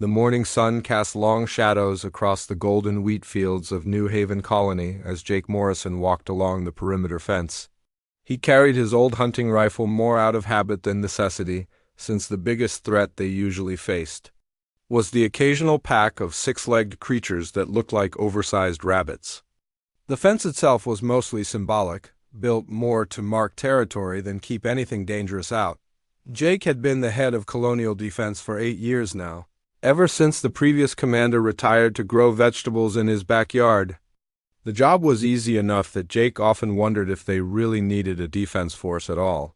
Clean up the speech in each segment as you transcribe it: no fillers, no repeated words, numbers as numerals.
The morning sun cast long shadows across the golden wheat fields of New Haven Colony as Jake Morrison walked along the perimeter fence. He carried his old hunting rifle more out of habit than necessity, since the biggest threat they usually faced was the occasional pack of six-legged creatures that looked like oversized rabbits. The fence itself was mostly symbolic, built more to mark territory than keep anything dangerous out. Jake had been the head of colonial defense for 8 years now, ever since the previous commander retired to grow vegetables in his backyard. The job was easy enough that Jake often wondered if they really needed a defense force at all.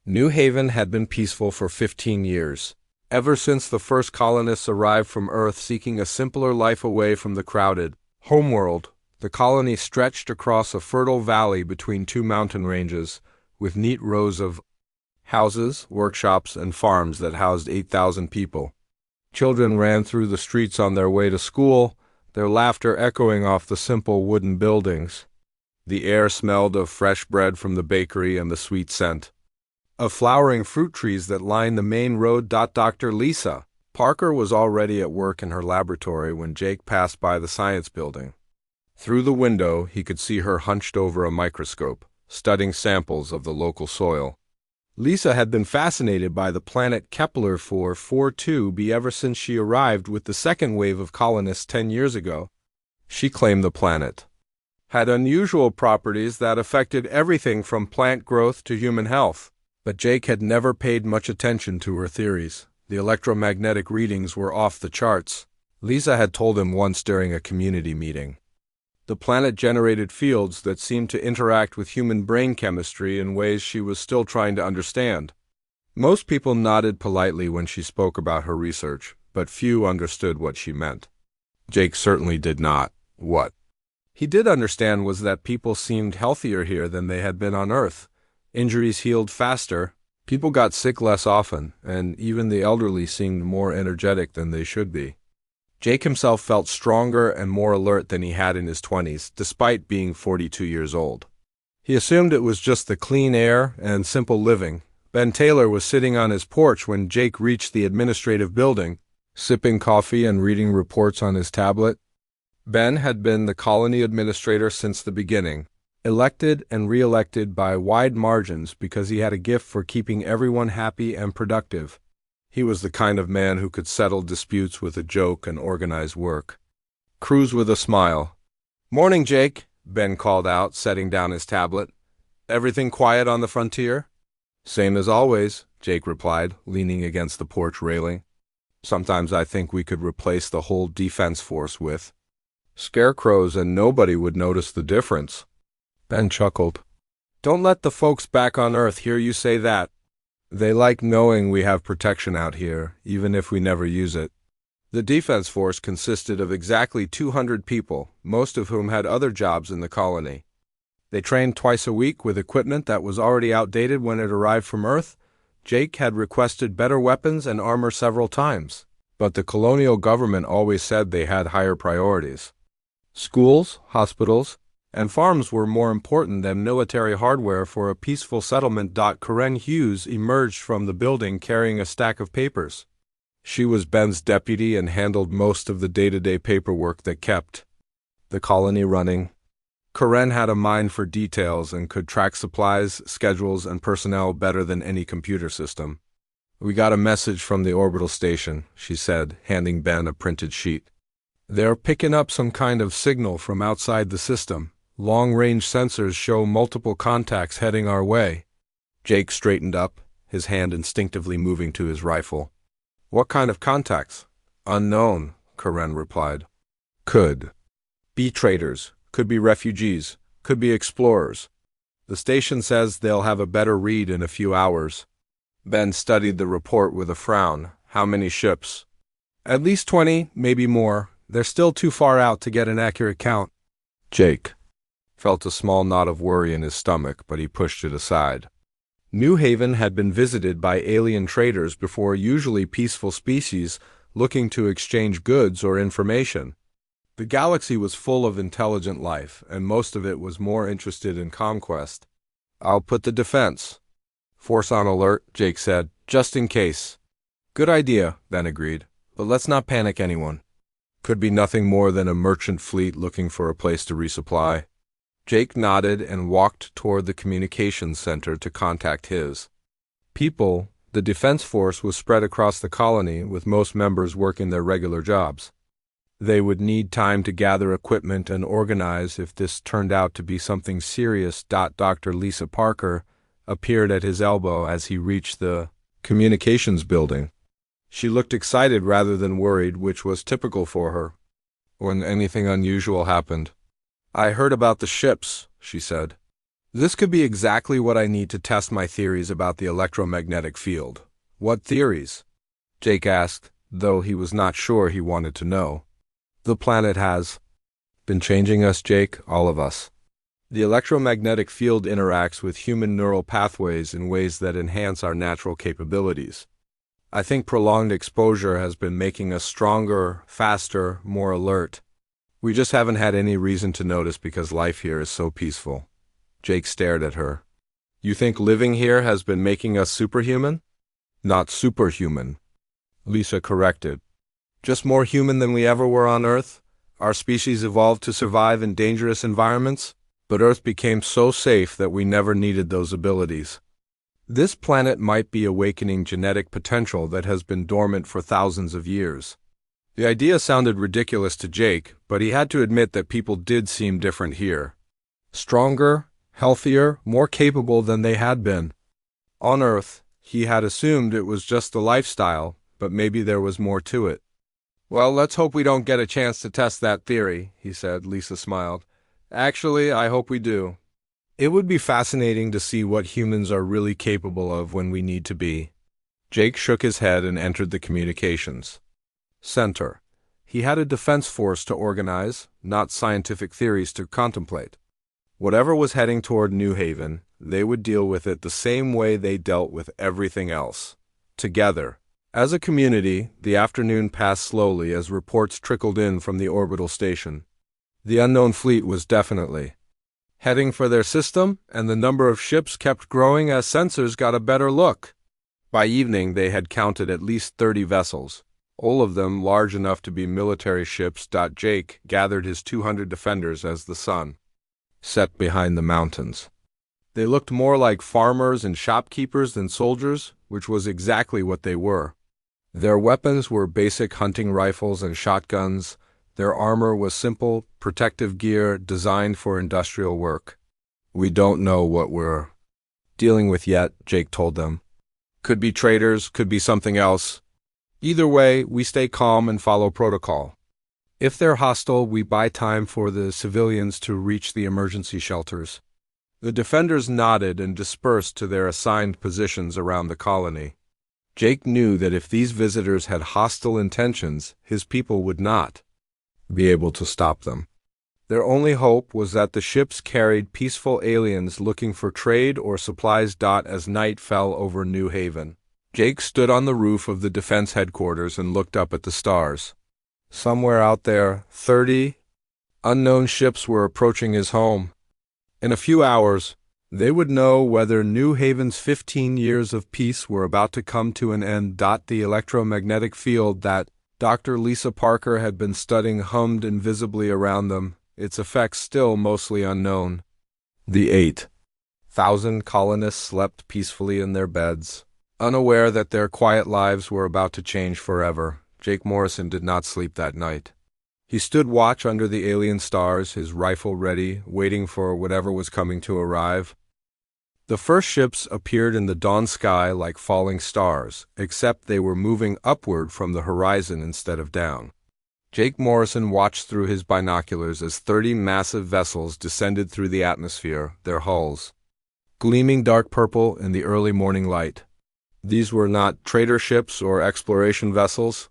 New Haven had been peaceful for 15 years. Ever since the first colonists arrived from Earth seeking a simpler life away from the crowded homeworld, the colony stretched across a fertile valley between two mountain ranges, with neat rows of houses, workshops, and farms that housed 8,000 people. Children ran through the streets on their way to school, their laughter echoing off the simple wooden buildings. The air smelled of fresh bread from the bakery and the sweet scent of flowering fruit trees that lined the main road. Dr. Lisa Parker was already at work in her laboratory when Jake passed by the science building. Through the window, he could see her hunched over a microscope, studying samples of the local soil. Lisa had been fascinated by the planet Kepler 442b ever since she arrived with the second wave of colonists 10 years ago. She claimed the planet had unusual properties that affected everything from plant growth to human health. But Jake had never paid much attention to her theories. The electromagnetic readings were off the charts. Lisa had told him once during a community meeting. The planet generated fields that seemed to interact with human brain chemistry in ways she was still trying to understand. Most people nodded politely when she spoke about her research, but few understood what she meant. Jake certainly did not. What he did understand was that people seemed healthier here than they had been on Earth. Injuries healed faster, people got sick less often, and even the elderly seemed more energetic than they should be. Jake himself felt stronger and more alert than he had in his 20s, despite being 42 years old. He assumed it was just the clean air and simple living. Ben Taylor was sitting on his porch when Jake reached the administrative building, sipping coffee and reading reports on his tablet. Ben had been the colony administrator since the beginning, elected and re-elected by wide margins because he had a gift for keeping everyone happy and productive. He was the kind of man who could settle disputes with a joke and organize work. Cruise with a smile. "Morning, Jake," Ben called out, setting down his tablet. "Everything quiet on the frontier?" "Same as always," Jake replied, leaning against the porch railing. "Sometimes I think we could replace the whole defense force with scarecrows and nobody would notice the difference." Ben chuckled. "Don't let the folks back on Earth hear you say that. They like knowing we have protection out here, even if we never use it." The defense force consisted of exactly 200 people, most of whom had other jobs in the colony. They trained twice a week with equipment that was already outdated when it arrived from Earth. Jake had requested better weapons and armor several times, but the colonial government always said they had higher priorities. Schools, hospitals, and farms were more important than military hardware for a peaceful settlement. Karen Hughes emerged from the building carrying a stack of papers. She was Ben's deputy and handled most of the day-to-day paperwork that kept the colony running. Karen had a mind for details and could track supplies, schedules, and personnel better than any computer system. "We got a message from the orbital station," she said, handing Ben a printed sheet. "They're picking up some kind of signal from outside the system. Long-range sensors show multiple contacts heading our way." Jake straightened up, his hand instinctively moving to his rifle. "What kind of contacts?" "Unknown," Karen replied. "Could be traders, could be refugees, could be explorers. The station says they'll have a better read in a few hours." Ben studied the report with a frown. "How many ships?" "At least 20, maybe more. They're still too far out to get an accurate count." Jake felt a small knot of worry in his stomach, but he pushed it aside. New Haven had been visited by alien traders before, usually peaceful species looking to exchange goods or information. The galaxy was full of intelligent life, and most of it was more interested in conquest. "I'll put the defense force on alert," Jake said, "just in case." "Good idea," Ben agreed. But let's not panic anyone. Could be nothing more than a merchant fleet looking for a place to resupply. Jake nodded and walked toward the communications center to contact his people. The defense force was spread across the colony, with most members working their regular jobs. They would need time to gather equipment and organize if this turned out to be something serious. Dr. Lisa Parker appeared at his elbow as he reached the communications building. She looked excited rather than worried, which was typical for her when anything unusual happened. "I heard about the ships," she said. "This could be exactly what I need to test my theories about the electromagnetic field." "What theories?" Jake asked, though he was not sure he wanted to know. "The planet has been changing us, Jake, all of us. The electromagnetic field interacts with human neural pathways in ways that enhance our natural capabilities. I think prolonged exposure has been making us stronger, faster, more alert. We just haven't had any reason to notice because life here is so peaceful." Jake stared at her. "You think living here has been making us superhuman?" "Not superhuman," Lisa corrected. "Just more human than we ever were on Earth. Our species evolved to survive in dangerous environments, but Earth became so safe that we never needed those abilities. This planet might be awakening genetic potential that has been dormant for thousands of years." The idea sounded ridiculous to Jake, but he had to admit that people did seem different here. Stronger, healthier, more capable than they had been. On Earth, he had assumed it was just the lifestyle, but maybe there was more to it. "Well, let's hope we don't get a chance to test that theory," he said. Lisa smiled. "Actually, I hope we do. It would be fascinating to see what humans are really capable of when we need to be." Jake shook his head and entered the communications center. He had a defense force to organize, not scientific theories to contemplate. Whatever was heading toward New Haven, they would deal with it the same way they dealt with everything else. Together. As a community, the afternoon passed slowly as reports trickled in from the orbital station. The unknown fleet was definitely heading for their system, and the number of ships kept growing as sensors got a better look. By evening, they had counted at least 30 vessels, all of them large enough to be military ships. Jake gathered his 200 defenders as the sun set behind the mountains. They looked more like farmers and shopkeepers than soldiers, which was exactly what they were. Their weapons were basic hunting rifles and shotguns. Their armor was simple, protective gear designed for industrial work. "We don't know what we're dealing with yet," Jake told them. "Could be traitors, could be something else. Either way, we stay calm and follow protocol. If they're hostile, we buy time for the civilians to reach the emergency shelters." The defenders nodded and dispersed to their assigned positions around the colony. Jake knew that if these visitors had hostile intentions, his people would not be able to stop them. Their only hope was that the ships carried peaceful aliens looking for trade or supplies. As night fell over New Haven, Jake stood on the roof of the defense headquarters and looked up at the stars. Somewhere out there, 30 unknown ships were approaching his home. In a few hours, they would know whether New Haven's 15 years of peace were about to come to an end. The electromagnetic field that Dr. Lisa Parker had been studying hummed invisibly around them, its effects still mostly unknown. The 8,000 colonists slept peacefully in their beds, unaware that their quiet lives were about to change forever. Jake Morrison did not sleep that night. He stood watch under the alien stars, his rifle ready, waiting for whatever was coming to arrive. The first ships appeared in the dawn sky like falling stars, except they were moving upward from the horizon instead of down. Jake Morrison watched through his binoculars as 30 massive vessels descended through the atmosphere, their hulls gleaming dark purple in the early morning light. These were not trader ships or exploration vessels.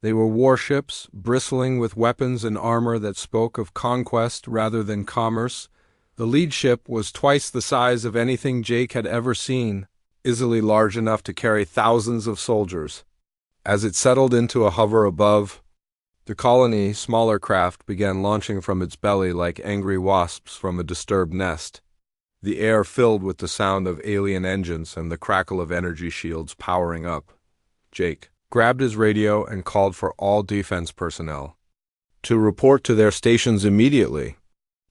They were warships, bristling with weapons and armor that spoke of conquest rather than commerce. The lead ship was twice the size of anything Jake had ever seen, easily large enough to carry thousands of soldiers. As it settled into a hover above, the colony's smaller craft began launching from its belly like angry wasps from a disturbed nest. The air filled with the sound of alien engines and the crackle of energy shields powering up. Jake grabbed his radio and called for all defense personnel to report to their stations immediately.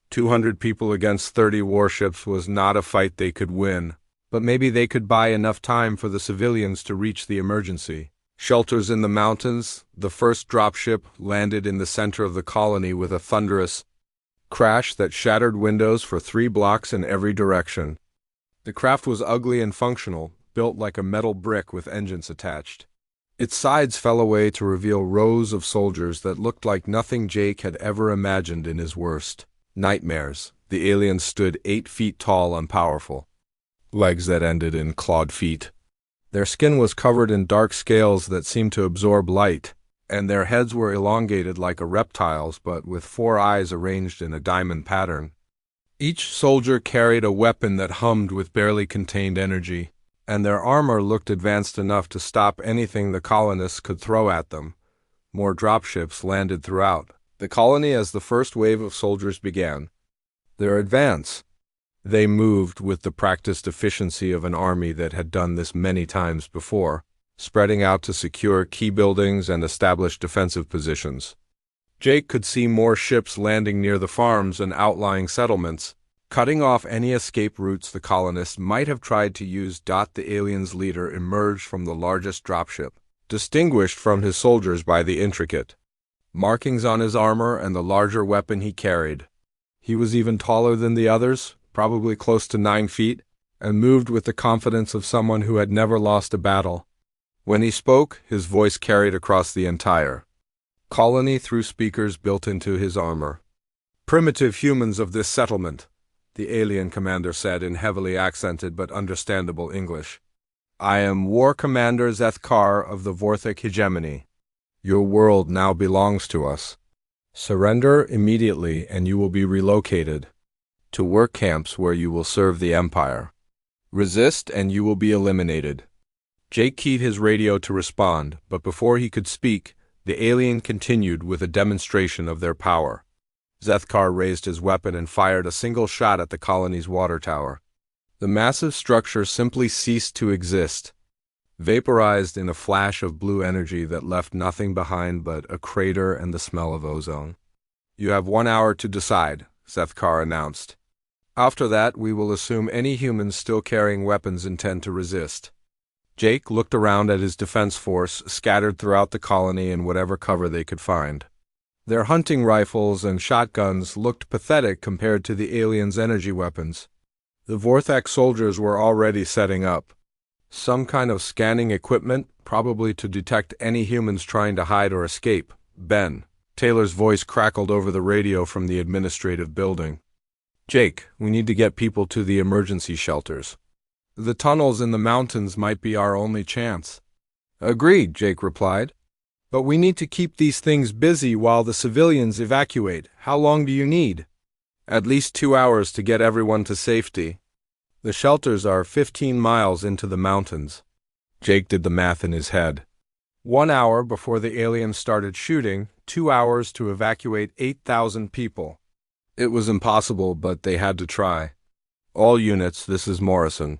200 people against 30 warships was not a fight they could win, but maybe they could buy enough time for the civilians to reach the emergency shelters in the mountains. The first dropship landed in the center of the colony with a thunderous crash that shattered windows for 3 blocks in every direction. The craft was ugly and functional, built like a metal brick with engines attached. Its sides fell away to reveal rows of soldiers that looked like nothing Jake had ever imagined in his worst nightmares. The aliens stood 8 feet tall and powerful, legs that ended in clawed feet. Their skin was covered in dark scales that seemed to absorb light, and their heads were elongated like a reptile's but with 4 eyes arranged in a diamond pattern. Each soldier carried a weapon that hummed with barely contained energy, and their armor looked advanced enough to stop anything the colonists could throw at them. More dropships landed throughout the colony as the first wave of soldiers began their advance. They moved with the practiced efficiency of an army that had done this many times before, spreading out to secure key buildings and establish defensive positions. Jake could see more ships landing near the farms and outlying settlements, cutting off any escape routes the colonists might have tried to use. The alien's leader emerged from the largest dropship, distinguished from his soldiers by the intricate markings on his armor and the larger weapon he carried. He was even taller than the others, probably close to 9 feet, and moved with the confidence of someone who had never lost a battle. When he spoke, his voice carried across the entire colony through speakers built into his armor. "Primitive humans of this settlement," the alien commander said in heavily accented but understandable English. "I am War Commander Zethkar of the Vorthic Hegemony. Your world now belongs to us. Surrender immediately and you will be relocated to work camps where you will serve the Empire. Resist and you will be eliminated." Jake keyed his radio to respond, but before he could speak, the alien continued with a demonstration of their power. Zethkar raised his weapon and fired a single shot at the colony's water tower. The massive structure simply ceased to exist, vaporized in a flash of blue energy that left nothing behind but a crater and the smell of ozone. "You have 1 hour to decide," Zethkar announced. "After that, we will assume any humans still carrying weapons intend to resist." Jake looked around at his defense force scattered throughout the colony in whatever cover they could find. Their hunting rifles and shotguns looked pathetic compared to the aliens' energy weapons. The Vorthak soldiers were already setting up some kind of scanning equipment, probably to detect any humans trying to hide or escape. "Ben," Taylor's voice crackled over the radio from the administrative building. "Jake, we need to get people to the emergency shelters. The tunnels in the mountains might be our only chance." "Agreed," Jake replied. "But we need to keep these things busy while the civilians evacuate. How long do you need?" "At least 2 hours to get everyone to safety. The shelters are 15 miles into the mountains." Jake did the math in his head. 1 hour before the aliens started shooting, 2 hours to evacuate 8,000 people. It was impossible, but they had to try. "All units, this is Morrison."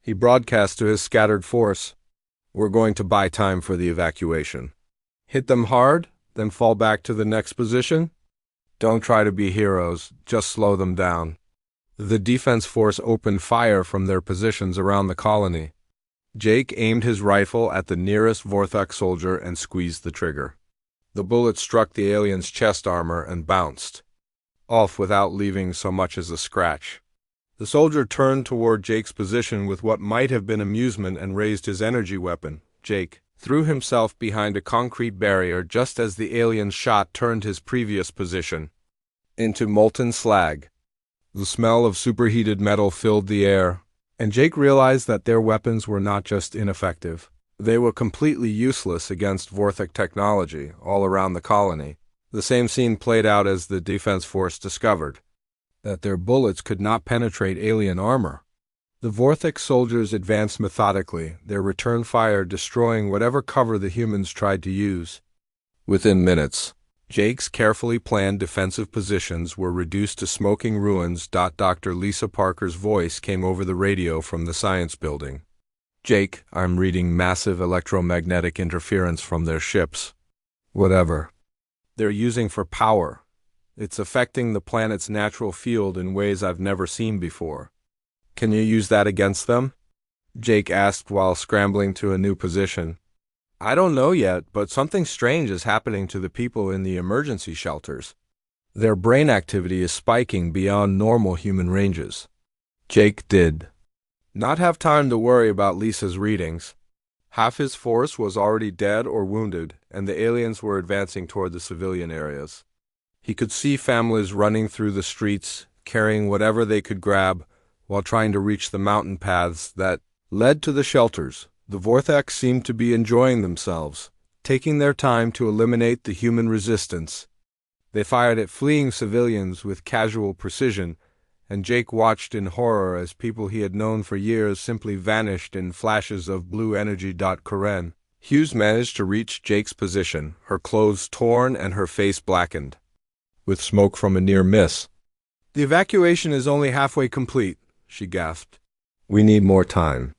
He broadcast to his scattered force. "We're going to buy time for the evacuation. Hit them hard, then fall back to the next position. Don't try to be heroes, just slow them down." The defense force opened fire from their positions around the colony. Jake aimed his rifle at the nearest Vorthak soldier and squeezed the trigger. The bullet struck the alien's chest armor and bounced off without leaving so much as a scratch. The soldier turned toward Jake's position with what might have been amusement and raised his energy weapon. Jake threw himself behind a concrete barrier just as the alien's shot turned his previous position into molten slag. The smell of superheated metal filled the air, and Jake realized that their weapons were not just ineffective. They were completely useless against Vorthak technology all around the colony. The same scene played out as the defense force discovered that their bullets could not penetrate alien armor. The Vorthak soldiers advanced methodically, their return fire destroying whatever cover the humans tried to use. Within minutes, Jake's carefully planned defensive positions were reduced to smoking ruins. Dr. Lisa Parker's voice came over the radio from the science building. Jake, I'm reading massive electromagnetic interference from their ships. Whatever they're using for power. It's affecting the planet's natural field in ways I've never seen before. Can you use that against them? Jake asked while scrambling to a new position. I don't know yet, but something strange is happening to the people in the emergency shelters. Their brain activity is spiking beyond normal human ranges. Jake did not have time to worry about Lisa's readings. Half his force was already dead or wounded, and the aliens were advancing toward the civilian areas. He could see families running through the streets, carrying whatever they could grab, while trying to reach the mountain paths that led to the shelters. The Vortex seemed to be enjoying themselves, taking their time to eliminate the human resistance. They fired at fleeing civilians with casual precision, and Jake watched in horror as people he had known for years simply vanished in flashes of blue energy. Karen Hughes managed to reach Jake's position, her clothes torn and her face blackened with smoke from a near miss. The evacuation is only halfway complete, she gasped. We need more time.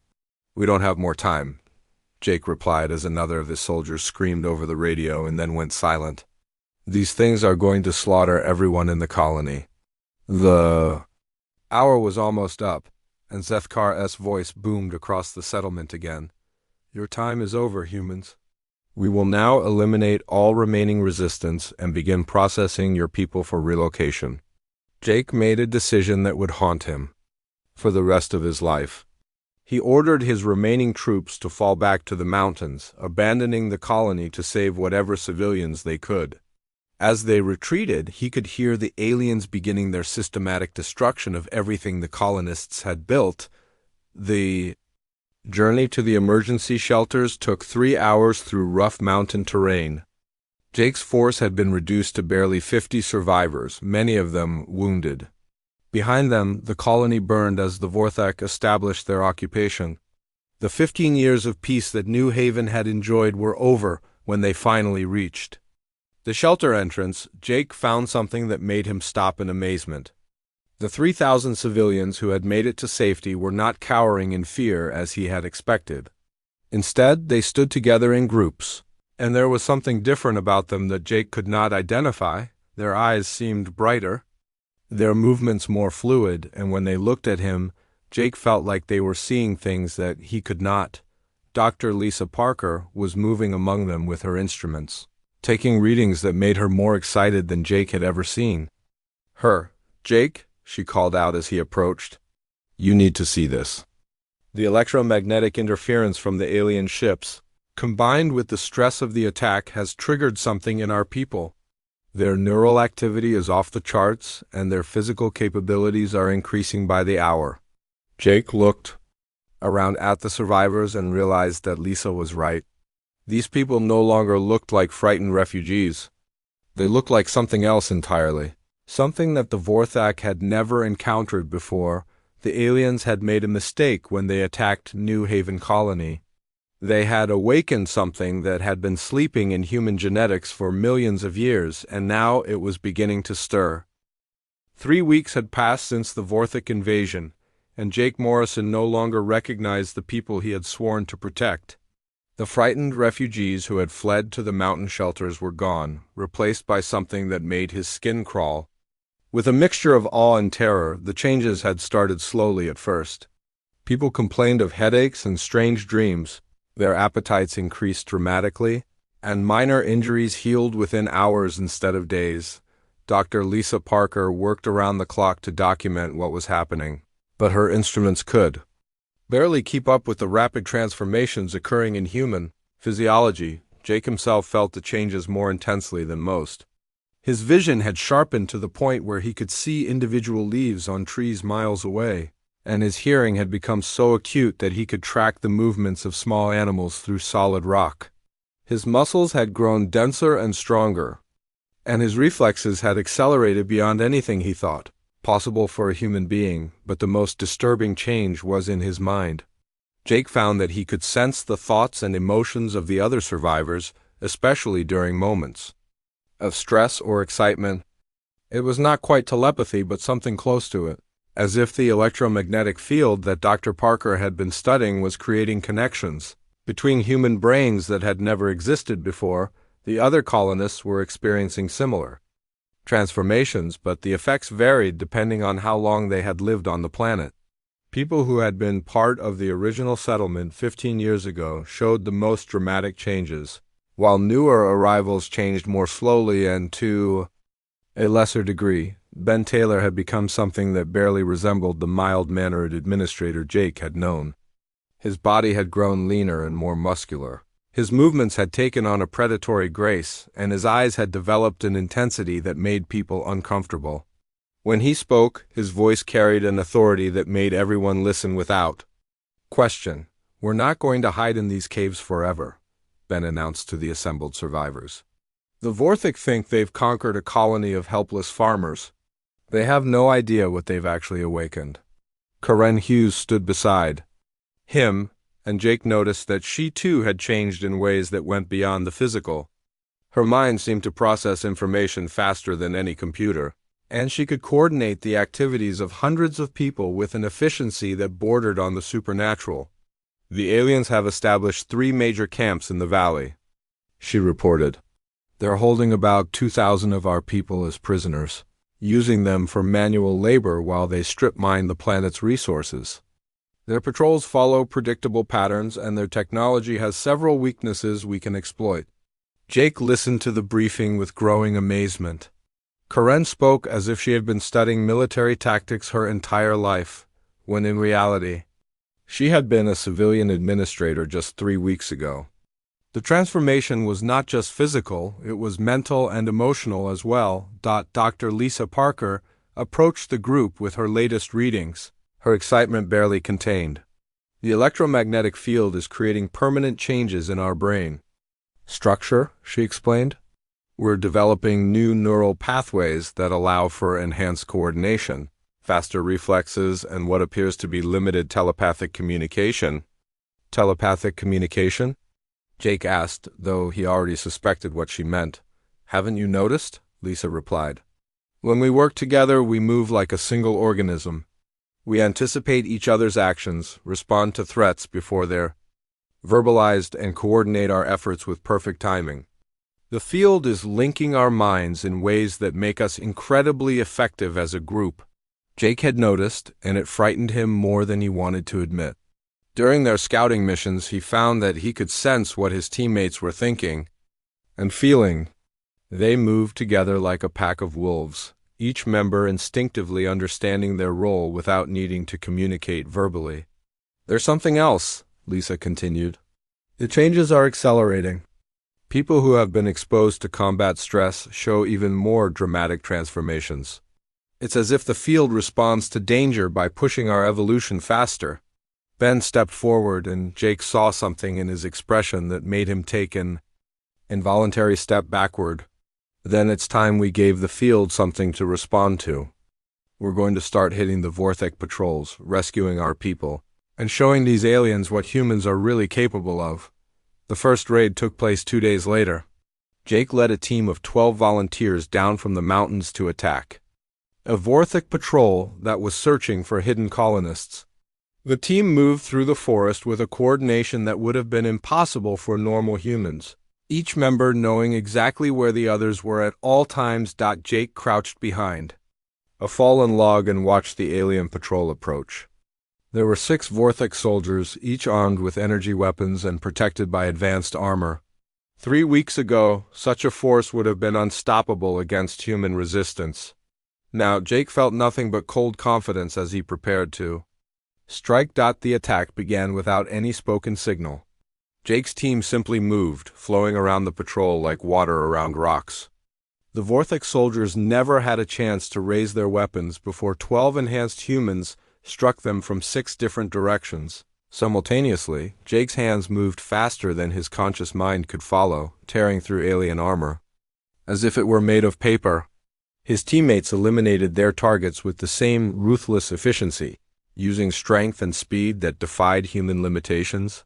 We don't have more time, Jake replied as another of his soldiers screamed over the radio and then went silent. These things are going to slaughter everyone in the colony. The hour was almost up, and Zethkar's voice boomed across the settlement again. Your time is over, humans. We will now eliminate all remaining resistance and begin processing your people for relocation. Jake made a decision that would haunt him for the rest of his life. He ordered his remaining troops to fall back to the mountains, abandoning the colony to save whatever civilians they could. As they retreated, he could hear the aliens beginning their systematic destruction of everything the colonists had built. The journey to the emergency shelters took 3 hours through rough mountain terrain. Jake's force had been reduced to barely 50 survivors, many of them wounded. Behind them, the colony burned as the Vorthak established their occupation. The 15 years of peace that New Haven had enjoyed were over when they finally reached the shelter entrance. Jake found something that made him stop in amazement. The 3,000 civilians who had made it to safety were not cowering in fear as he had expected. Instead, they stood together in groups, and there was something different about them that Jake could not identify. Their eyes seemed brighter, their movements more fluid, and when they looked at him, Jake felt like they were seeing things that he could not. Dr. Lisa Parker was moving among them with her instruments, taking readings that made her more excited than Jake had ever seen. Jake, she called out as he approached. You need to see this. The electromagnetic interference from the alien ships, combined with the stress of the attack, has triggered something in our people. Their neural activity is off the charts, and their physical capabilities are increasing by the hour. Jake looked around at the survivors and realized that Lisa was right. These people no longer looked like frightened refugees. They looked like something else entirely, something that the Vorthak had never encountered before. The aliens had made a mistake when they attacked New Haven Colony. They had awakened something that had been sleeping in human genetics for millions of years, and now it was beginning to stir. 3 weeks had passed since the Vorthak invasion, and Jake Morrison no longer recognized the people he had sworn to protect. The frightened refugees who had fled to the mountain shelters were gone, replaced by something that made his skin crawl. With a mixture of awe and terror, the changes had started slowly at first. People complained of headaches and strange dreams. Their appetites increased dramatically, and minor injuries healed within hours instead of days. Dr. Lisa Parker worked around the clock to document what was happening, but her instruments could barely keep up with the rapid transformations occurring in human physiology. Jake himself felt the changes more intensely than most. His vision had sharpened to the point where he could see individual leaves on trees miles away, and his hearing had become so acute that he could track the movements of small animals through solid rock. His muscles had grown denser and stronger, and his reflexes had accelerated beyond anything he thought possible for a human being, but the most disturbing change was in his mind. Jake found that he could sense the thoughts and emotions of the other survivors, especially during moments of stress or excitement. It was not quite telepathy, but something close to it. as if the electromagnetic field that Dr. Parker had been studying was creating connections between human brains that had never existed before. The other colonists were experiencing similar transformations, but the effects varied depending on how long they had lived on the planet. People who had been part of the original settlement 15 years ago showed the most dramatic changes, while newer arrivals changed more slowly and to a lesser degree. Ben Taylor had become something that barely resembled the mild-mannered administrator Jake had known. His body had grown leaner and more muscular. His movements had taken on a predatory grace, and his eyes had developed an intensity that made people uncomfortable. When he spoke, his voice carried an authority that made everyone listen without question. "We're not going to hide in these caves forever," Ben announced to the assembled survivors. "The Vorthik think they've conquered a colony of helpless farmers. They have no idea what they've actually awakened." Karen Hughes stood beside him, and Jake noticed that she too had changed in ways that went beyond the physical. Her mind seemed to process information faster than any computer, and she could coordinate the activities of hundreds of people with an efficiency that bordered on the supernatural. "The aliens have established 3 major camps in the valley," she reported. "They're holding about 2,000 of our people as prisoners, using them for manual labor while they strip mine the planet's resources. Their patrols follow predictable patterns, and their technology has several weaknesses we can exploit." Jake listened to the briefing with growing amazement. Karen spoke as if she had been studying military tactics her entire life, when in reality, she had been a civilian administrator just 3 weeks ago. The transformation was not just physical, it was mental and emotional as well. Dr. Lisa Parker approached the group with her latest readings, her excitement barely contained. "The electromagnetic field is creating permanent changes in our brain structure," she explained. "We're developing new neural pathways that allow for enhanced coordination, faster reflexes, and what appears to be limited telepathic communication." "Telepathic communication?" Jake asked, though he already suspected what she meant. "Haven't you noticed?" Lisa replied. "When we work together, we move like a single organism. We anticipate each other's actions, respond to threats before they're verbalized, and coordinate our efforts with perfect timing. The field is linking our minds in ways that make us incredibly effective as a group." Jake had noticed, and it frightened him more than he wanted to admit. During their scouting missions, he found that he could sense what his teammates were thinking and feeling. They moved together like a pack of wolves, each member instinctively understanding their role without needing to communicate verbally. "There's something else," Lisa continued. "The changes are accelerating. People who have been exposed to combat stress show even more dramatic transformations. It's as if the field responds to danger by pushing our evolution faster." Ben stepped forward, and Jake saw something in his expression that made him take an involuntary step backward. "Then it's time we gave the field something to respond to. We're going to start hitting the Vorthik patrols, rescuing our people, and showing these aliens what humans are really capable of." The first raid took place 2 days later. Jake led a team of 12 volunteers down from the mountains to attack a Vorthik patrol that was searching for hidden colonists. The team moved through the forest with a coordination that would have been impossible for normal humans, each member knowing exactly where the others were at all times. Jake crouched behind a fallen log and watched the alien patrol approach. There were 6 Vorthik soldiers, each armed with energy weapons and protected by advanced armor. 3 weeks ago, such a force would have been unstoppable against human resistance. Now, Jake felt nothing but cold confidence as he prepared to strike. The attack began without any spoken signal. Jake's team simply moved, flowing around the patrol like water around rocks. The Vorthik soldiers never had a chance to raise their weapons before 12 enhanced humans struck them from 6 different directions. Simultaneously, Jake's hands moved faster than his conscious mind could follow, tearing through alien armor as if it were made of paper. His teammates eliminated their targets with the same ruthless efficiency, using strength and speed that defied human limitations.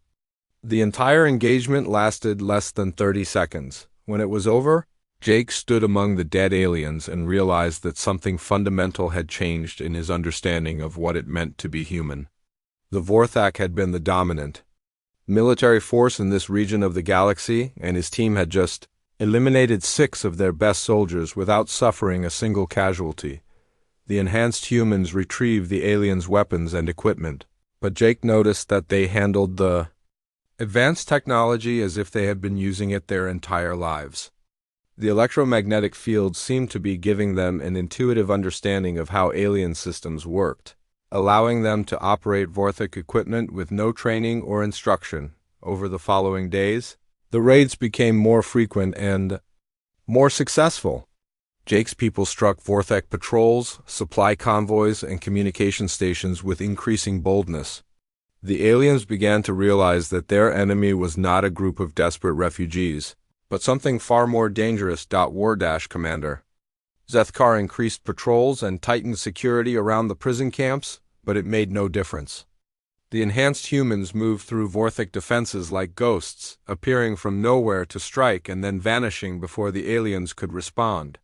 The entire engagement lasted less than 30 seconds. When it was over, Jake stood among the dead aliens and realized that something fundamental had changed in his understanding of what it meant to be human. The Vorthak had been the dominant military force in this region of the galaxy, and his team had just eliminated 6 of their best soldiers without suffering a single casualty. The enhanced humans retrieved the aliens' weapons and equipment, but Jake noticed that they handled the advanced technology as if they had been using it their entire lives. The electromagnetic field seemed to be giving them an intuitive understanding of how alien systems worked, allowing them to operate Vorthak equipment with no training or instruction. Over the following days, the raids became more frequent and more successful. Jake's people struck Vorthak patrols, supply convoys, and communication stations with increasing boldness. The aliens began to realize that their enemy was not a group of desperate refugees, but something far more dangerous. War-Commander Zethkar increased patrols and tightened security around the prison camps, but it made no difference. The enhanced humans moved through Vorthak defenses like ghosts, appearing from nowhere to strike and then vanishing before the aliens could respond.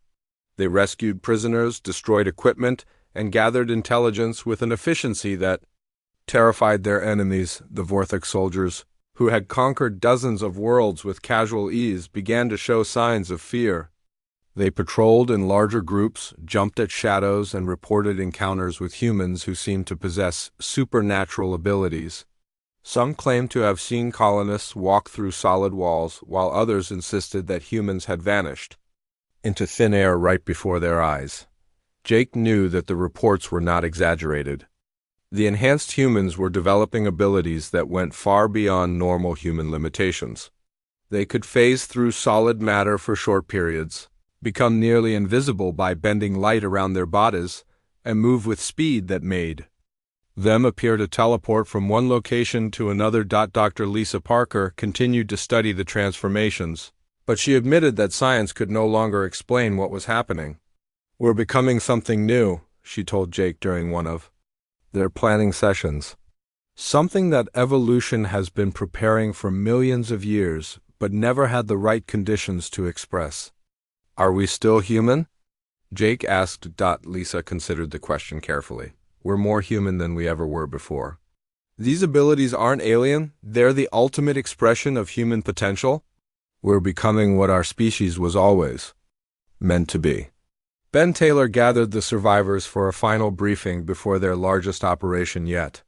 They rescued prisoners, destroyed equipment, and gathered intelligence with an efficiency that terrified their enemies. The Vorthak soldiers, who had conquered dozens of worlds with casual ease, began to show signs of fear. They patrolled in larger groups, jumped at shadows, and reported encounters with humans who seemed to possess supernatural abilities. Some claimed to have seen colonists walk through solid walls, while others insisted that humans had vanished into thin air right before their eyes. Jake knew that the reports were not exaggerated. The enhanced humans were developing abilities that went far beyond normal human limitations. They could phase through solid matter for short periods, become nearly invisible by bending light around their bodies, and move with speed that made them appear to teleport from one location to another. Dr. Lisa Parker continued to study the transformations, but she admitted that science could no longer explain what was happening. "We're becoming something new," she told Jake during one of their planning sessions. "Something that evolution has been preparing for millions of years, but never had the right conditions to express." "Are we still human?" Jake asked. Lisa considered the question carefully. "We're more human than we ever were before. These abilities aren't alien, they're the ultimate expression of human potential. We're becoming what our species was always meant to be." Ben Taylor gathered the survivors for a final briefing before their largest operation yet.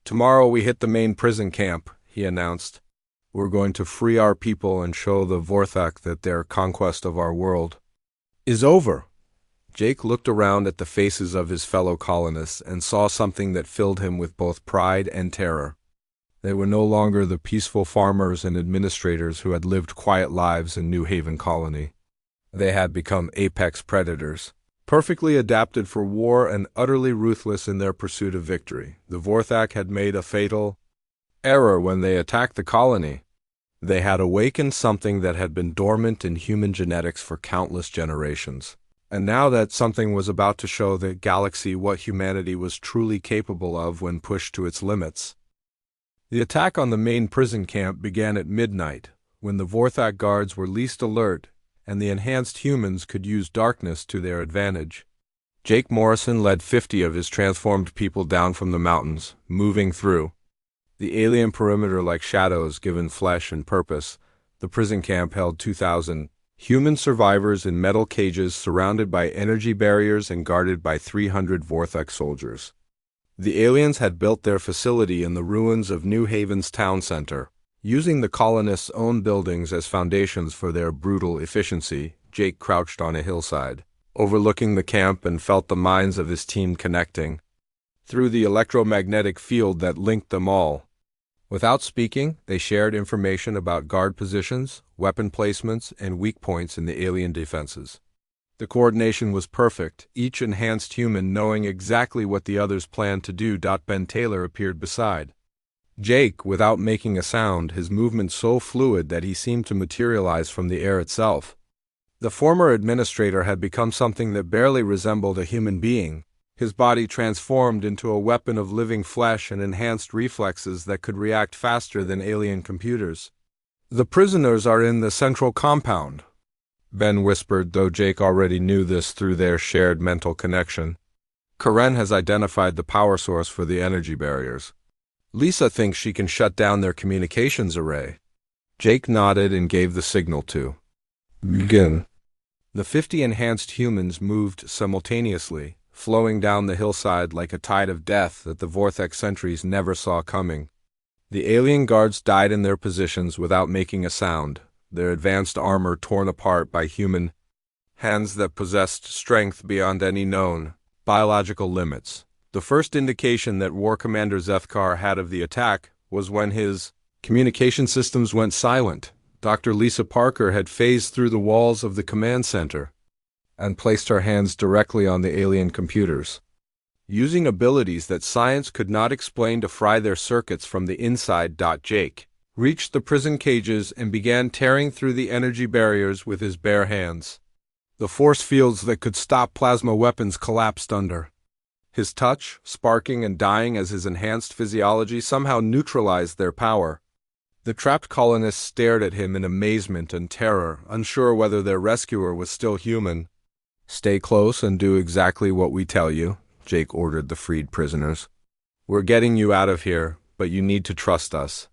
"Tomorrow we hit the main prison camp," he announced. "We're going to free our people and show the Vorthak that their conquest of our world is over." Jake looked around at the faces of his fellow colonists and saw something that filled him with both pride and terror. They were no longer the peaceful farmers and administrators who had lived quiet lives in New Haven Colony. They had become apex predators, perfectly adapted for war and utterly ruthless in their pursuit of victory. The Vorthak had made a fatal error when they attacked the colony. They had awakened something that had been dormant in human genetics for countless generations. And now that something was about to show the galaxy what humanity was truly capable of when pushed to its limits. The attack on the main prison camp began at midnight, when the Vorthak guards were least alert, and the enhanced humans could use darkness to their advantage. Jake Morrison led 50 of his transformed people down from the mountains, moving through the alien perimeter like shadows given flesh and purpose. The prison camp held 2,000 human survivors in metal cages surrounded by energy barriers and guarded by 300 Vorthak soldiers. The aliens had built their facility in the ruins of New Haven's town center, using the colonists' own buildings as foundations for their brutal efficiency. Jake crouched on a hillside, overlooking the camp, and felt the minds of his team connecting through the electromagnetic field that linked them all. Without speaking, they shared information about guard positions, weapon placements, and weak points in the alien defenses. The coordination was perfect, each enhanced human knowing exactly what the others planned to do. Ben Taylor appeared beside Jake without making a sound, his movement so fluid that he seemed to materialize from the air itself. The former administrator had become something that barely resembled a human being, his body transformed into a weapon of living flesh and enhanced reflexes that could react faster than alien computers. "The prisoners are in the central compound," Ben whispered, though Jake already knew this through their shared mental connection. Karen has identified the power source for the energy barriers. Lisa thinks she can shut down their communications array. Jake nodded and gave the signal to begin. The 50 enhanced humans moved simultaneously, flowing down the hillside like a tide of death that the Vortex sentries never saw coming. The alien guards died in their positions without making a sound, their advanced armor torn apart by human hands that possessed strength beyond any known biological limits. The first indication that War Commander Zethkar had of the attack was when his communication systems went silent. Dr. Lisa Parker had phased through the walls of the command center and placed her hands directly on the alien computers. Using abilities that science could not explain to fry their circuits from the inside, Jake reached the prison cages and began tearing through the energy barriers with his bare hands. The force fields that could stop plasma weapons collapsed under his touch, sparking and dying as his enhanced physiology somehow neutralized their power. The trapped colonists stared at him in amazement and terror, unsure whether their rescuer was still human. "Stay close and do exactly what we tell you," Jake ordered the freed prisoners. "We're getting you out of here, but you need to trust us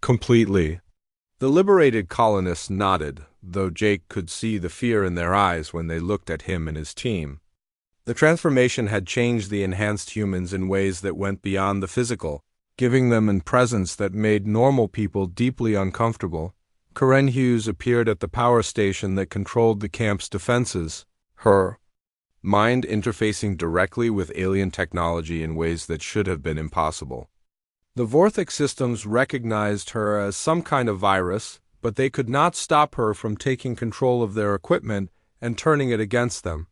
completely." The liberated colonists nodded, though Jake could see the fear in their eyes when they looked at him and his team. The transformation had changed the enhanced humans in ways that went beyond the physical, giving them a presence that made normal people deeply uncomfortable. Karen Hughes appeared at the power station that controlled the camp's defenses, her mind interfacing directly with alien technology in ways that should have been impossible. The Vortex systems recognized her as some kind of virus, but they could not stop her from taking control of their equipment and turning it against them.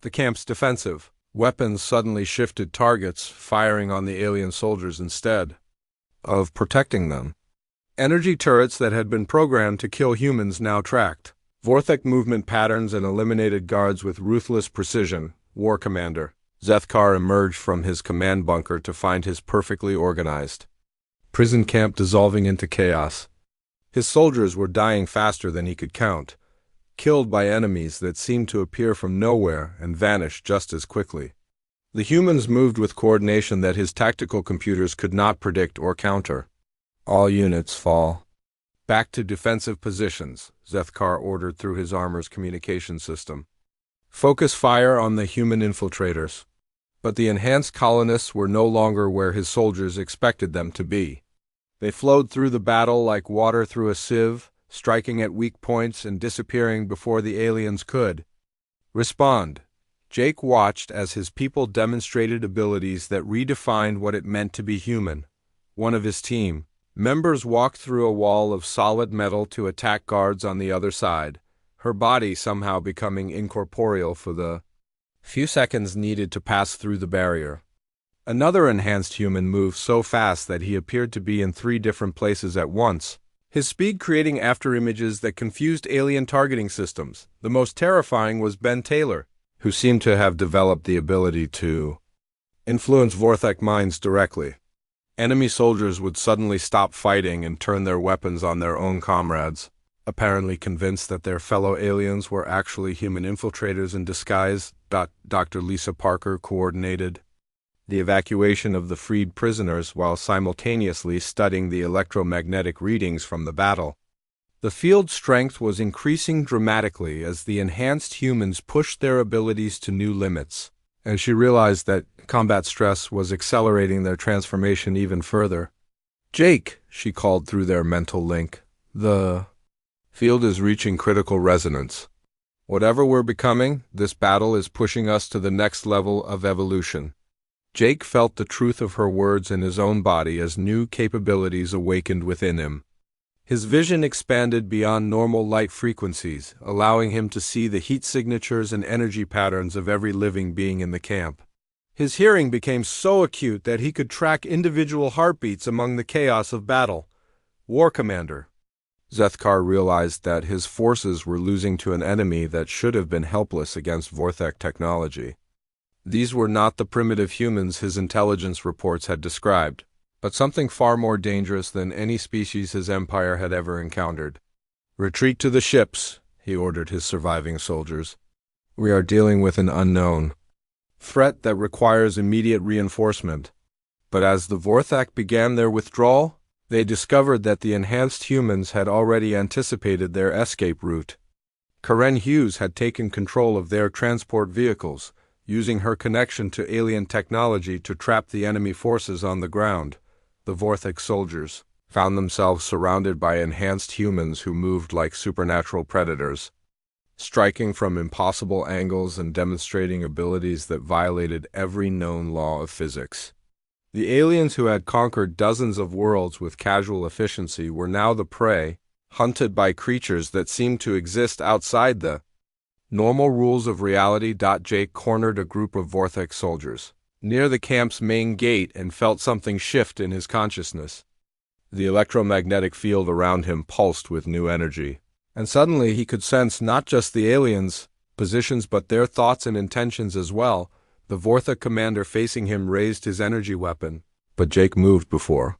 The camp's defensive weapons suddenly shifted targets, firing on the alien soldiers instead of protecting them. Energy turrets that had been programmed to kill humans now tracked Vortex movement patterns and eliminated guards with ruthless precision. War Commander Zethkar emerged from his command bunker to find his perfectly organized prison camp dissolving into chaos. His soldiers were dying faster than he could count, killed by enemies that seemed to appear from nowhere and vanish just as quickly. The humans moved with coordination that his tactical computers could not predict or counter. "All units fall back to defensive positions," Zethkar ordered through his armor's communication system. "Focus fire on the human infiltrators." But the enhanced colonists were no longer where his soldiers expected them to be. They flowed through the battle like water through a sieve, striking at weak points and disappearing before the aliens could respond. Jake watched as his people demonstrated abilities that redefined what it meant to be human. One of his team members walked through a wall of solid metal to attack guards on the other side, her body somehow becoming incorporeal for the few seconds needed to pass through the barrier. Another enhanced human moved so fast that he appeared to be in 3 different places at once, his speed creating afterimages that confused alien targeting systems. The most terrifying was Ben Taylor, who seemed to have developed the ability to influence Vortex minds directly. Enemy soldiers would suddenly stop fighting and turn their weapons on their own comrades, apparently convinced that their fellow aliens were actually human infiltrators in disguise. Dr. Lisa Parker coordinated the evacuation of the freed prisoners while simultaneously studying the electromagnetic readings from the battle. The field strength was increasing dramatically as the enhanced humans pushed their abilities to new limits, and she realized that combat stress was accelerating their transformation even further. "Jake," she called through their mental link, "the field is reaching critical resonance. Whatever we're becoming, this battle is pushing us to the next level of evolution." Jake felt the truth of her words in his own body as new capabilities awakened within him. His vision expanded beyond normal light frequencies, allowing him to see the heat signatures and energy patterns of every living being in the camp. His hearing became so acute that he could track individual heartbeats among the chaos of battle. "War Commander." Zethkar realized that his forces were losing to an enemy that should have been helpless against Vortex technology. These were not the primitive humans his intelligence reports had described, but something far more dangerous than any species his empire had ever encountered. "Retreat to the ships," he ordered his surviving soldiers. We are dealing with an unknown threat that requires immediate reinforcement. But as the Vorthak began their withdrawal, they discovered that the enhanced humans had already anticipated their escape route. Karen Hughes had taken control of their transport vehicles, using her connection to alien technology to trap the enemy forces on the ground. The Vorthak soldiers found themselves surrounded by enhanced humans who moved like supernatural predators, striking from impossible angles and demonstrating abilities that violated every known law of physics. The aliens who had conquered dozens of worlds with casual efficiency were now the prey, hunted by creatures that seemed to exist outside the normal rules of reality. Jake cornered a group of Vorthak soldiers near the camp's main gate and felt something shift in his consciousness. The electromagnetic field around him pulsed with new energy, and suddenly he could sense not just the aliens' positions but their thoughts and intentions as well. The Vorthak commander facing him raised his energy weapon, but Jake moved before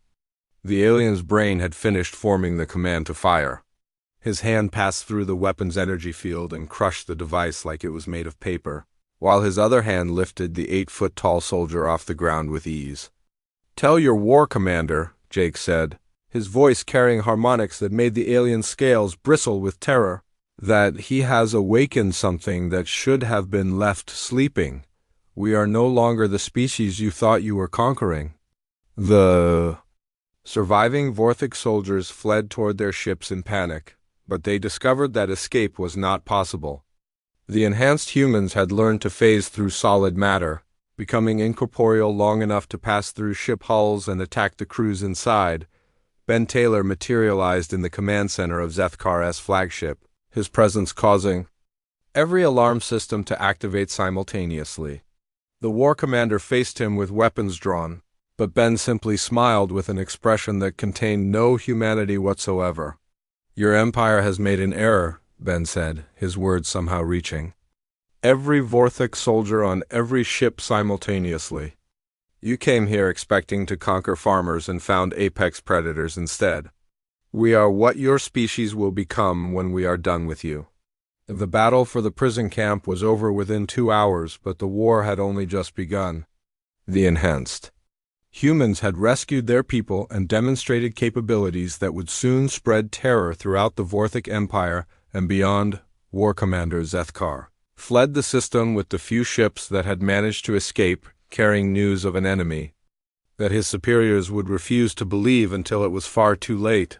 the alien's brain had finished forming the command to fire. His hand passed through the weapon's energy field and crushed the device like it was made of paper, while his other hand lifted the 8-foot-tall soldier off the ground with ease. "Tell your war commander," Jake said, his voice carrying harmonics that made the alien's scales bristle with terror, "that he has awakened something that should have been left sleeping. We are no longer the species you thought you were conquering." The surviving Vorthak soldiers fled toward their ships in panic, but they discovered that escape was not possible. The enhanced humans had learned to phase through solid matter, becoming incorporeal long enough to pass through ship hulls and attack the crews inside. Ben Taylor materialized in the command center of Zethkar's flagship, his presence causing every alarm system to activate simultaneously. The war commander faced him with weapons drawn, but Ben simply smiled with an expression that contained no humanity whatsoever. "Your empire has made an error," Ben said, his words somehow reaching every Vorthak soldier on every ship simultaneously. "You came here expecting to conquer farmers and found apex predators instead. We are what your species will become when we are done with you." The battle for the prison camp was over within 2 hours, but the war had only just begun. The enhanced humans had rescued their people and demonstrated capabilities that would soon spread terror throughout the Vorthak Empire and beyond. War Commander Zethkar fled the system with the few ships that had managed to escape, carrying news of an enemy that his superiors would refuse to believe until it was far too late.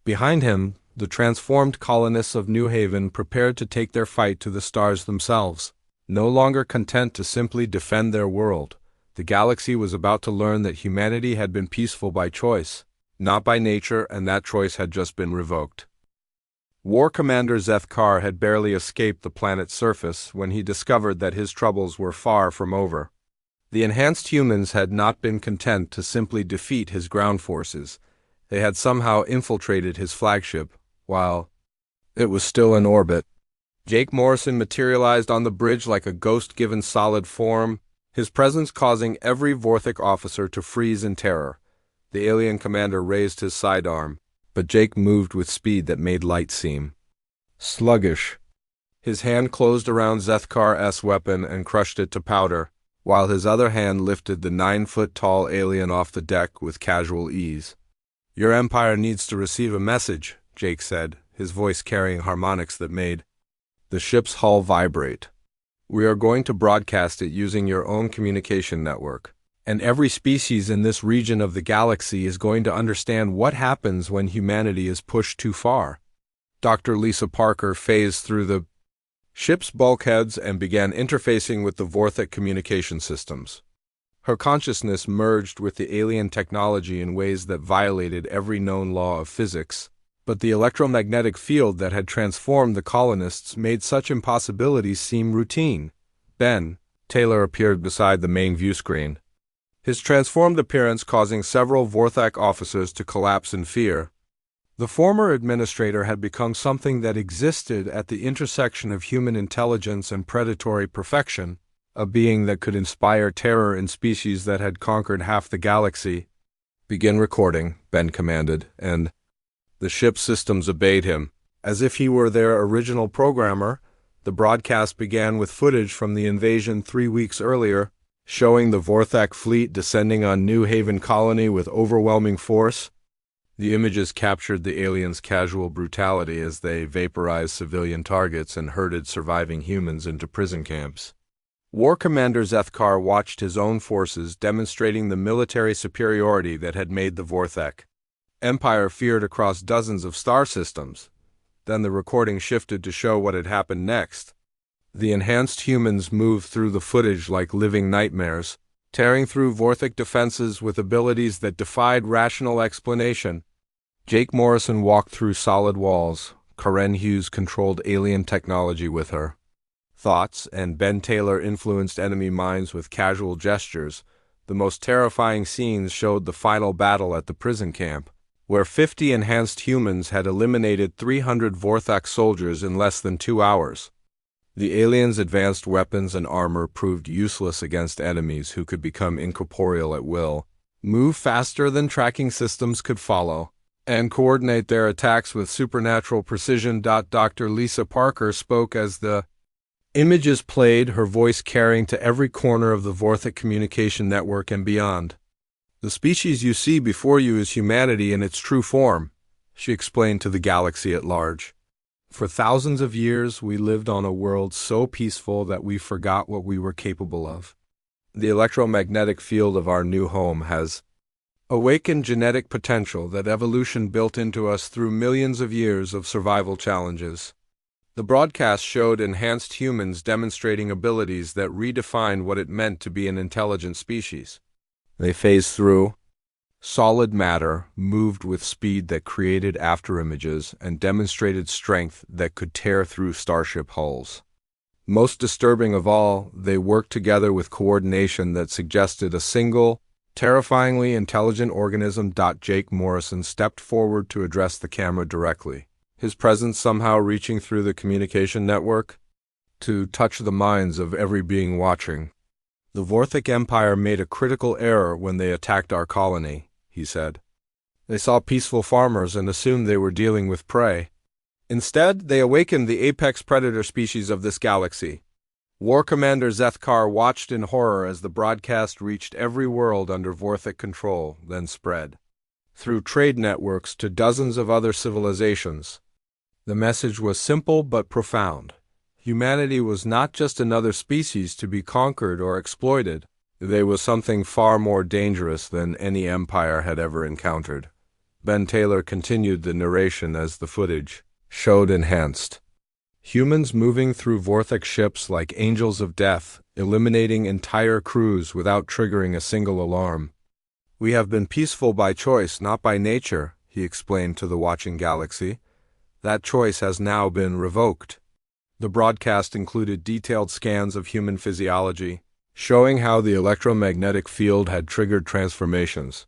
Behind him, the transformed colonists of New Haven prepared to take their fight to the stars themselves. No longer content to simply defend their world, the galaxy was about to learn that humanity had been peaceful by choice, not by nature, and that choice had just been revoked. War Commander Zethkar had barely escaped the planet's surface when he discovered that his troubles were far from over. The enhanced humans had not been content to simply defeat his ground forces. They had somehow infiltrated his flagship, while it was still in orbit. Jake Morrison materialized on the bridge like a ghost given solid form, his presence causing every Vorthak officer to freeze in terror. The alien commander raised his sidearm, but Jake moved with speed that made light seem sluggish. His hand closed around Zethkar's weapon and crushed it to powder, while his other hand lifted the 9-foot-tall alien off the deck with casual ease. "Your empire needs to receive a message," Jake said, his voice carrying harmonics that made the ship's hull vibrate. "We are going to broadcast it using your own communication network, and every species in this region of the galaxy is going to understand what happens when humanity is pushed too far." Dr. Lisa Parker phased through the ship's bulkheads and began interfacing with the Vorthak communication systems. Her consciousness merged with the alien technology in ways that violated every known law of physics, but the electromagnetic field that had transformed the colonists made such impossibilities seem routine. Ben Taylor appeared beside the main view screen, his transformed appearance causing several Vorthak officers to collapse in fear. The former administrator had become something that existed at the intersection of human intelligence and predatory perfection, a being that could inspire terror in species that had conquered half the galaxy. "Begin recording," Ben commanded, and the ship's systems obeyed him. As if he were their original programmer, the broadcast began with footage from the invasion 3 weeks earlier, showing the Vorthak fleet descending on New Haven Colony with overwhelming force. The images captured the aliens' casual brutality as they vaporized civilian targets and herded surviving humans into prison camps. War Commander Zethkar watched his own forces demonstrating the military superiority that had made the Vorthak Empire feared across dozens of star systems. Then the recording shifted to show what had happened next. The enhanced humans moved through the footage like living nightmares, tearing through Vorthak defenses with abilities that defied rational explanation. Jake Morrison walked through solid walls. Karen Hughes controlled alien technology with her thoughts, and Ben Taylor influenced enemy minds with casual gestures. The most terrifying scenes showed the final battle at the prison camp, where 50 enhanced humans had eliminated 300 Vorthak soldiers in less than 2 hours. The aliens' advanced weapons and armor proved useless against enemies who could become incorporeal at will, move faster than tracking systems could follow, and coordinate their attacks with supernatural precision. Dr. Lisa Parker spoke as the images played, her voice carrying to every corner of the Vorthak communication network and beyond. "The species you see before you is humanity in its true form," she explained to the galaxy at large. "For thousands of years we lived on a world so peaceful that we forgot what we were capable of. The electromagnetic field of our new home has awakened genetic potential that evolution built into us through millions of years of survival challenges." The broadcast showed enhanced humans demonstrating abilities that redefined what it meant to be an intelligent species. They phased through solid matter, moved with speed that created afterimages, and demonstrated strength that could tear through starship hulls. Most disturbing of all, they worked together with coordination that suggested a single, terrifyingly intelligent organism. Jake Morrison stepped forward to address the camera directly, his presence somehow reaching through the communication network to touch the minds of every being watching. "The Vorthak Empire made a critical error when they attacked our colony," he said. "They saw peaceful farmers and assumed they were dealing with prey. Instead, they awakened the apex predator species of this galaxy." War Commander Zethkar watched in horror as the broadcast reached every world under Vorthak control, then spread through trade networks to dozens of other civilizations. The message was simple but profound. Humanity was not just another species to be conquered or exploited. They was something far more dangerous than any empire had ever encountered. Ben Taylor continued the narration as the footage showed enhanced humans moving through Vorthak ships like angels of death, eliminating entire crews without triggering a single alarm. "We have been peaceful by choice, not by nature," he explained to the watching galaxy. "That choice has now been revoked." The broadcast included detailed scans of human physiology, showing how the electromagnetic field had triggered transformations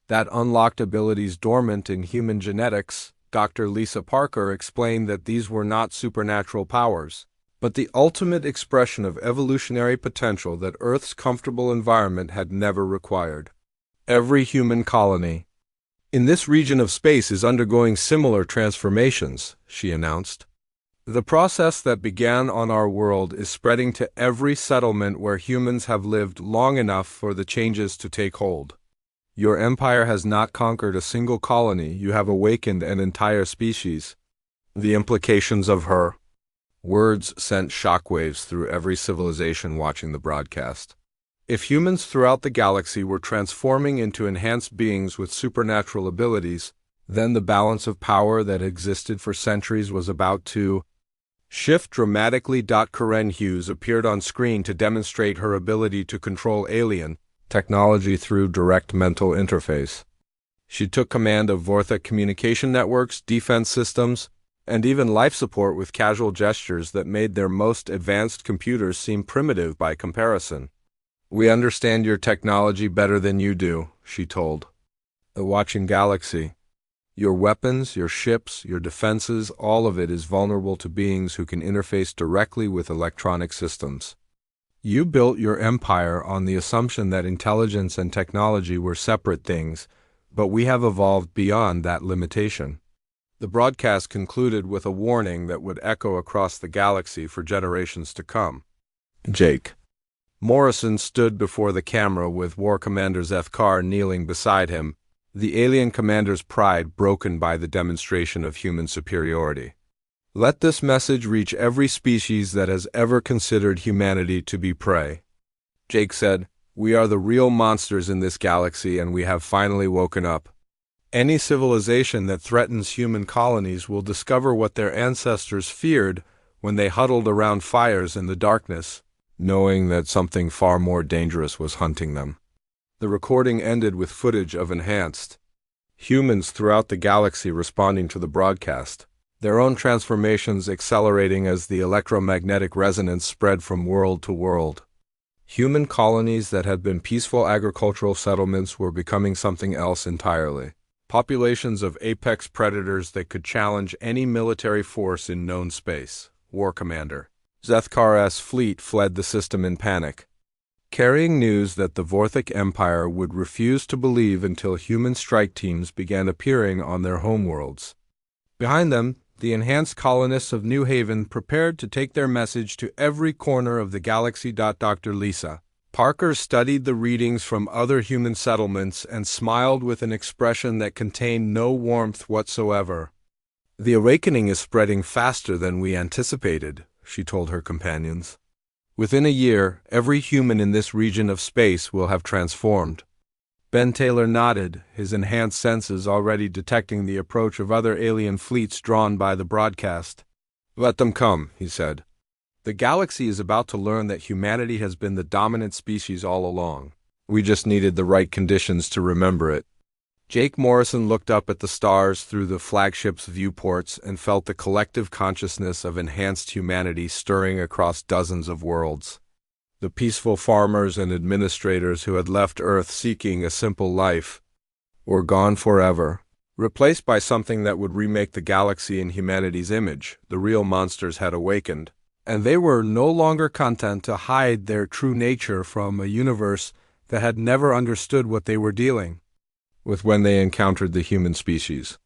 that unlocked abilities dormant in human genetics. Dr. Lisa Parker explained that these were not supernatural powers, but the ultimate expression of evolutionary potential that Earth's comfortable environment had never required. "Every human colony in this region of space is undergoing similar transformations," she announced. "The process that began on our world is spreading to every settlement where humans have lived long enough for the changes to take hold. Your empire has not conquered a single colony, you have awakened an entire species." The implications of her words sent shockwaves through every civilization watching the broadcast. If humans throughout the galaxy were transforming into enhanced beings with supernatural abilities, then the balance of power that existed for centuries was about to shift dramatically. Karen Hughes appeared on screen to demonstrate her ability to control alien technology through direct mental interface. She took command of Vorthak communication networks, defense systems, and even life support with casual gestures that made their most advanced computers seem primitive by comparison. "We understand your technology better than you do," she told the watching galaxy. "Your weapons, your ships, your defenses, all of it is vulnerable to beings who can interface directly with electronic systems. You built your empire on the assumption that intelligence and technology were separate things, but we have evolved beyond that limitation. The broadcast concluded with a warning that would echo across the galaxy for generations to come. Jake Morrison stood before the camera with War Commander Zethkar kneeling beside him, the alien commander's pride broken by the demonstration of human superiority. Let this message reach every species that has ever considered humanity to be prey. Jake said, "We are the real monsters in this galaxy, and we have finally woken up. Any civilization that threatens human colonies will discover what their ancestors feared when they huddled around fires in the darkness, knowing that something far more dangerous was hunting them." The recording ended with footage of enhanced humans throughout the galaxy responding to the broadcast, their own transformations accelerating as the electromagnetic resonance spread from world to world. Human colonies that had been peaceful agricultural settlements were becoming something else entirely. Populations of apex predators that could challenge any military force in known space. War Commander Zethkar's fleet fled the system in panic, carrying news that the Vorthic Empire would refuse to believe until human strike teams began appearing on their homeworlds. Behind them, the enhanced colonists of New Haven prepared to take their message to every corner of the galaxy. Dr. Lisa Parker studied the readings from other human settlements and smiled with an expression that contained no warmth whatsoever. "The awakening is spreading faster than we anticipated," she told her companions. "Within a year, every human in this region of space will have transformed." Ben Taylor nodded, his enhanced senses already detecting the approach of other alien fleets drawn by the broadcast. "Let them come," he said. "The galaxy is about to learn that humanity has been the dominant species all along. We just needed the right conditions to remember it." Jake Morrison looked up at the stars through the flagship's viewports and felt the collective consciousness of enhanced humanity stirring across dozens of worlds. The peaceful farmers and administrators who had left Earth seeking a simple life were gone forever, replaced by something that would remake the galaxy in humanity's image. The real monsters had awakened, and they were no longer content to hide their true nature from a universe that had never understood what they were dealing with when they encountered the human species.